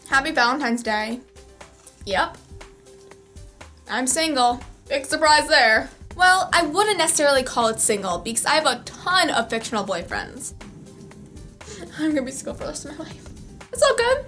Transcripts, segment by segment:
Happy Valentine's Day. Yep. I'm single. Big surprise there. Well, I wouldn't necessarily call it single because I have a ton of fictional boyfriends. I'm gonna be single for the rest of my life. It's all good.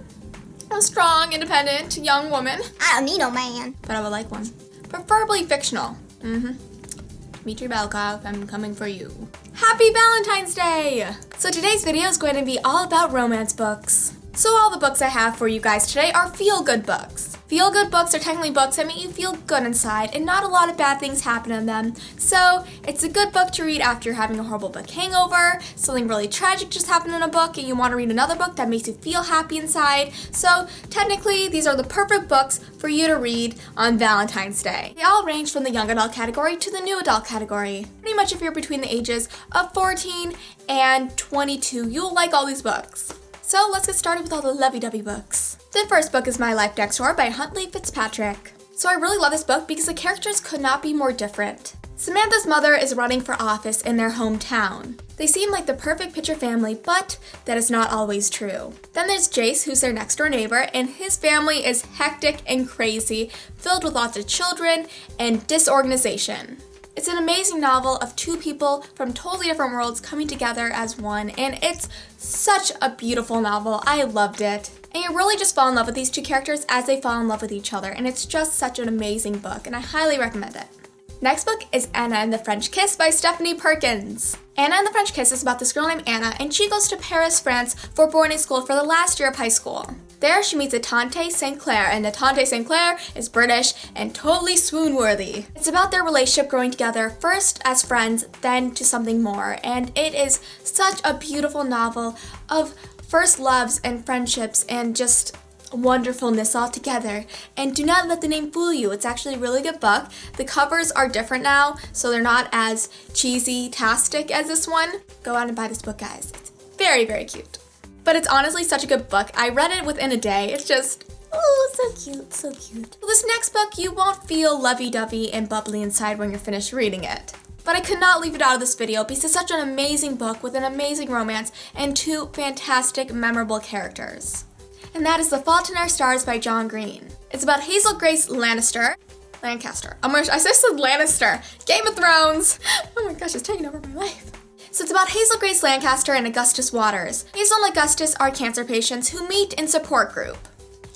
I'm a strong, independent, young woman. I don't need no man. But I would like one. Preferably fictional. Dmitry Balkov, I'm coming for you. Happy Valentine's Day! So today's video is going to be all about romance books. So all the books I have for you guys today are feel-good books. Feel-good books are technically books that make you feel good inside and not a lot of bad things happen in them. So it's a good book to read after you're having a horrible book hangover, something really tragic just happened in a book and you want to read another book that makes you feel happy inside. So technically these are the perfect books for you to read on Valentine's Day. They all range from the young adult category to the new adult category. Pretty much if you're between the ages of 14 and 22, you'll like all these books. So let's get started with all the lovey-dovey books. The first book is My Life Next Door by Huntley Fitzpatrick. So I really love this book because the characters could not be more different. Samantha's mother is running for office in their hometown. They seem like the perfect picture family, but that is not always true. Then there's Jace, who's their next door neighbor, and his family is hectic and crazy, filled with lots of children and disorganization. It's an amazing novel of two people from totally different worlds coming together as one, and it's such a beautiful novel. I loved it. And you really just fall in love with these two characters as they fall in love with each other, and it's just such an amazing book, and I highly recommend it. Next book is Anna and the French Kiss by Stephanie Perkins. Anna and the French Kiss is about this girl named Anna, and she goes to Paris, France for boarding school for the last year of high school. There, she meets a Tante St. Clair, and the Tante St. Clair is British and totally swoon-worthy. It's about their relationship growing together, first as friends, then to something more, and it is such a beautiful novel of first loves and friendships and just wonderfulness all together. And do not let the name fool you. It's actually a really good book. The covers are different now, so they're not as cheesy-tastic as this one. Go out and buy this book, guys. It's very, very cute. But it's honestly such a good book. I read it within a day. It's just, oh, so cute, so cute. Well, this next book, you won't feel lovey-dovey and bubbly inside when you're finished reading it. But I could not leave it out of this video because it's such an amazing book with an amazing romance and two fantastic, memorable characters. And that is The Fault in Our Stars by John Green. It's about Hazel Grace Lancaster. I said Lannister. Game of Thrones. Oh my gosh, it's taking over my life. So it's about Hazel Grace Lancaster and Augustus Waters. Hazel and Augustus are cancer patients who meet in support group.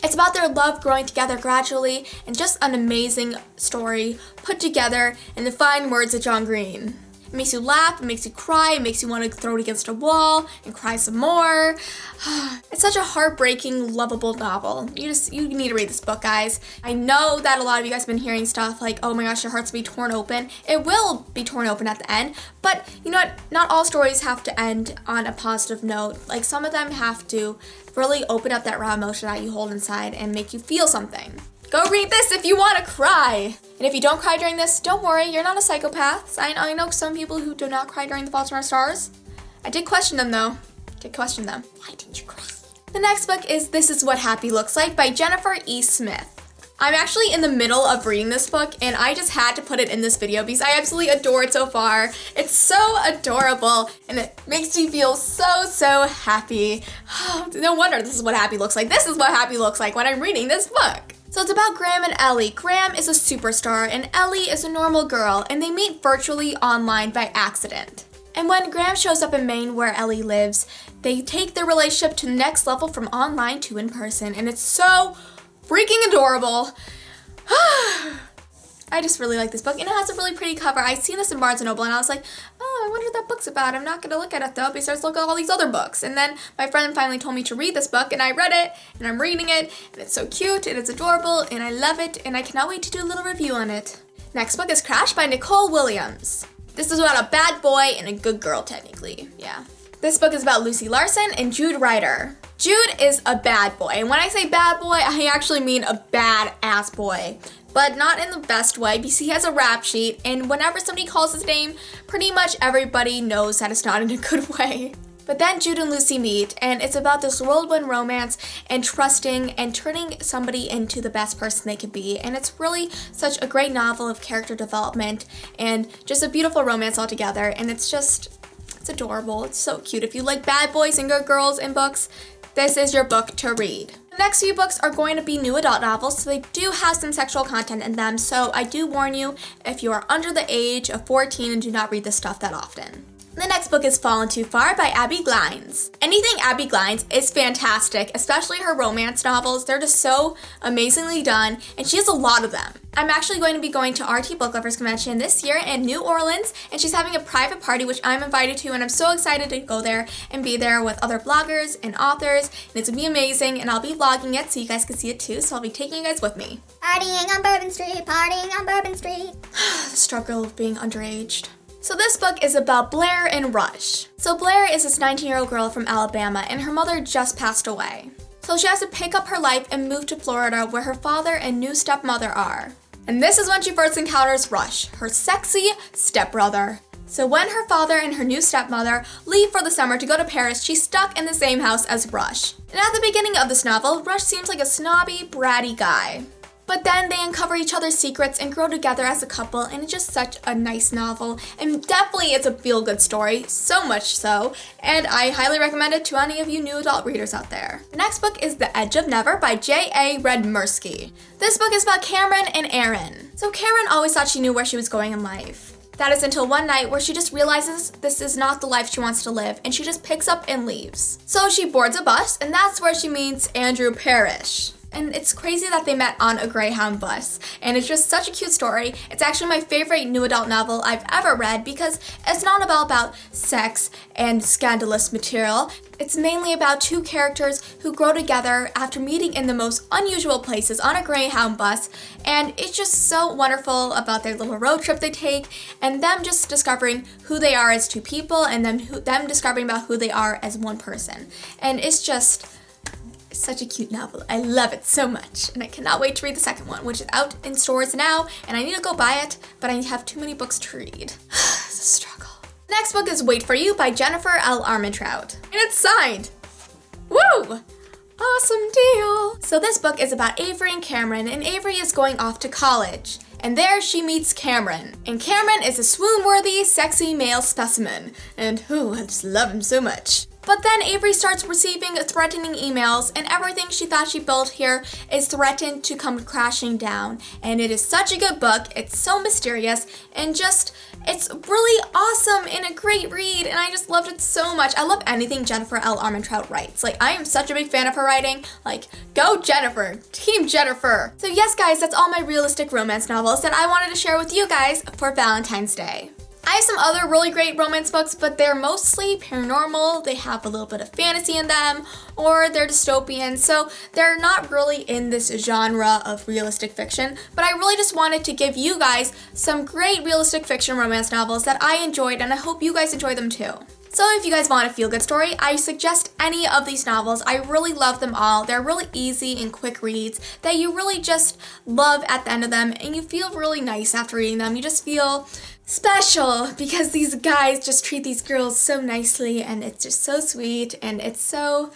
It's about their love growing together gradually and just an amazing story put together in the fine words of John Green. It makes you laugh, it makes you cry, it makes you want to throw it against a wall and cry some more. It's such a heartbreaking, lovable novel. You need to read this book, guys. I know that a lot of you guys have been hearing stuff like, oh my gosh, your heart's gonna be torn open. It will be torn open at the end, but you know what? Not all stories have to end on a positive note. Like some of them have to really open up that raw emotion that you hold inside and make you feel something. Go read this if you want to cry. And if you don't cry during this, don't worry, you're not a psychopath. I know some people who do not cry during The Fault in Our Stars. I did question them though. Why didn't you cry? The next book is This Is What Happy Looks Like by Jennifer E. Smith. I'm actually in the middle of reading this book and I just had to put it in this video because I absolutely adore it so far. It's so adorable and it makes me feel so happy. No wonder this is what happy looks like. This is what happy looks like when I'm reading this book. So it's about Graham and Ellie. Graham is a superstar and Ellie is a normal girl and they meet virtually online by accident. And when Graham shows up in Maine where Ellie lives, they take their relationship to the next level from online to in person and it's so freaking adorable. I just really like this book and it has a really pretty cover. I seen this in Barnes & Noble and I was like, oh, I wonder what that book's about. I'm not going to look at it though because I look at all these other books. And then my friend finally told me to read this book and I read it and I'm reading it and it's so cute and it's adorable and I love it and I cannot wait to do a little review on it. Next book is Crash by Nicole Williams. This is about a bad boy and a good girl technically, yeah. This book is about Lucy Larson and Jude Ryder. Jude is a bad boy, and when I say bad boy, I actually mean a bad-ass boy. But not in the best way, because he has a rap sheet, and whenever somebody calls his name, pretty much everybody knows that it's not in a good way. But then Jude and Lucy meet, and it's about this whirlwind romance and trusting and turning somebody into the best person they could be. And it's really such a great novel of character development and just a beautiful romance altogether. And it's adorable. It's so cute. If you like bad boys and good girls in books, this is your book to read. The next few books are going to be new adult novels, so they do have some sexual content in them, so I do warn you if you are under the age of 14 and do not read this stuff that often. The next book is Fallen Too Far by Abbie Glines. Anything Abbie Glines is fantastic, especially her romance novels. They're just so amazingly done, and she has a lot of them. I'm actually going to be going to RT Book Lovers Convention this year in New Orleans, and she's having a private party which I'm invited to, and I'm so excited to go there and be there with other bloggers and authors, and it's gonna be amazing, and I'll be vlogging it so you guys can see it too, so I'll be taking you guys with me. Partying on Bourbon Street, partying on Bourbon Street. The struggle of being underaged. So this book is about Blair and Rush. So Blair is this 19-year-old girl from Alabama, and her mother just passed away. So she has to pick up her life and move to Florida where her father and new stepmother are. And this is when she first encounters Rush, her sexy stepbrother. So when her father and her new stepmother leave for the summer to go to Paris, she's stuck in the same house as Rush. And at the beginning of this novel, Rush seems like a snobby, bratty guy. But then they uncover each other's secrets and grow together as a couple, and it's just such a nice novel. And definitely it's a feel-good story, so much so, and I highly recommend it to any of you new adult readers out there. The next book is The Edge of Never by J.A. Read Mirskiy. This book is about Cameron and Aaron. So Cameron always thought she knew where she was going in life. That is until one night where she just realizes this is not the life she wants to live, and she just picks up and leaves. So she boards a bus, and that's where she meets Andrew Parrish. And it's crazy that they met on a Greyhound bus. And it's just such a cute story. It's actually my favorite new adult novel I've ever read because it's not about sex and scandalous material. It's mainly about two characters who grow together after meeting in the most unusual places on a Greyhound bus. And it's just so wonderful about their little road trip they take and them just discovering who they are as two people and them discovering about who they are as one person. And it's just such a cute novel. I love it so much, and I cannot wait to read the second one, which is out in stores now, and I need to go buy it, but I have too many books to read. It's a struggle. The next book is Wait For You by Jennifer L. Armentrout, and it's signed. Woo! Awesome deal! So this book is about Avery and Cameron, and Avery is going off to college. And there she meets Cameron. And Cameron is a swoon-worthy, sexy male specimen. And I just love him so much. But then Avery starts receiving threatening emails, and everything she thought she built here is threatened to come crashing down. And it is such a good book, it's so mysterious, and just, it's really awesome and a great read, and I just loved it so much. I love anything Jennifer L. Armentrout writes. Like, I am such a big fan of her writing. Like, go Jennifer! Team Jennifer! So yes guys, that's all my realistic romance novels that I wanted to share with you guys for Valentine's Day. I have some other really great romance books, but they're mostly paranormal. They have a little bit of fantasy in them, or they're dystopian, so they're not really in this genre of realistic fiction, but I really just wanted to give you guys some great realistic fiction romance novels that I enjoyed, and I hope you guys enjoy them too. So if you guys want a feel-good story, I suggest any of these novels. I really love them all. They're really easy and quick reads that you really just love at the end of them, and you feel really nice after reading them. You just feel special because these guys just treat these girls so nicely, and it's just so sweet, and it's so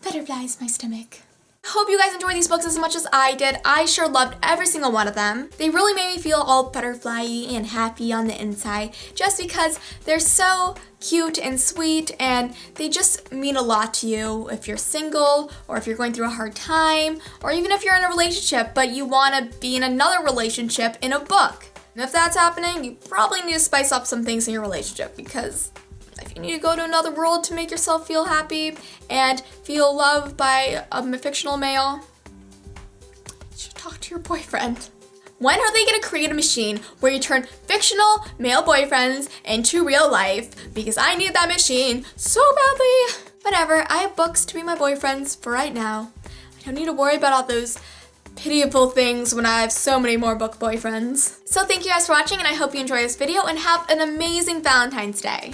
butterflies my stomach. I hope you guys enjoyed these books as much as I did. I sure loved every single one of them. They really made me feel all butterfly-y and happy on the inside just because they're so cute and sweet, and they just mean a lot to you if you're single or if you're going through a hard time or even if you're in a relationship but you want to be in another relationship in a book. And if that's happening, you probably need to spice up some things in your relationship because if you need to go to another world to make yourself feel happy and feel loved by a fictional male, you should talk to your boyfriend. When are they gonna create a machine where you turn fictional male boyfriends into real life? Because I need that machine so badly. Whatever, I have books to be my boyfriends for right now. I don't need to worry about all those pitiable things when I have so many more book boyfriends. So thank you guys for watching, and I hope you enjoy this video and have an amazing Valentine's Day.